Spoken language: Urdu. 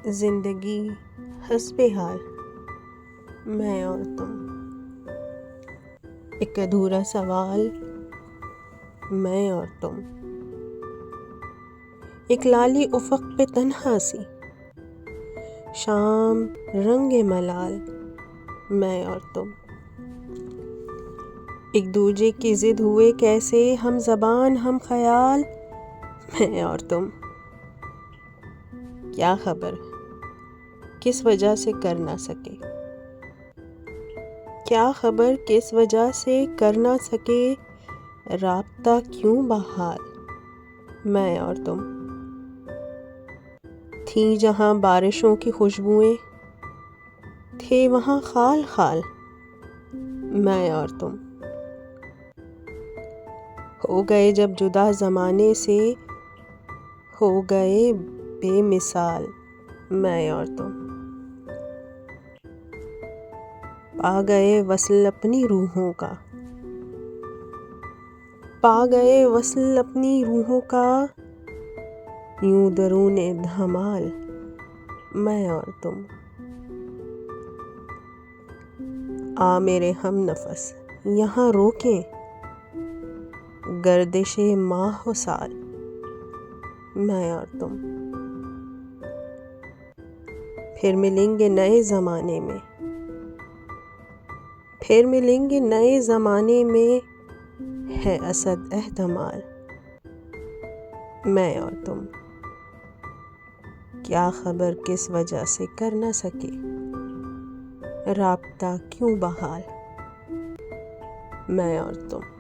زندگی حسب حال، میں اور تم، ایک ادھورا سوال، میں اور تم، ایک لالی افق پہ تنہا سی شام رنگ ملال، میں اور تم، ایک دوجے کی ضد ہوئے کیسے ہم زبان ہم خیال، میں اور تم، کیا خبر کس وجہ سے کر نہ سکے، کیا خبر کس وجہ سے کر نہ سکے رابطہ کیوں بحال، میں اور تم، تھیں جہاں بارشوں کی خوشبوئیں، تھے وہاں خال خال، میں اور تم، ہو گئے جب جدا زمانے سے، ہو گئے بے مثال، میں اور تم، پا گئے وصل اپنی روحوں کا، پا گئے وصل اپنی روحوں کا، یوں درون دھمال، میں اور تم، آ میرے ہم نفس یہاں روکیں گردش ماہ و سال، میں اور تم، پھر ملیں گے نئے زمانے میں، پھر ملیں گے نئے زمانے میں، ہے اسد احتمال، میں اور تم، کیا خبر کس وجہ سے کر نہ سکے رابطہ کیوں بحال، میں اور تم۔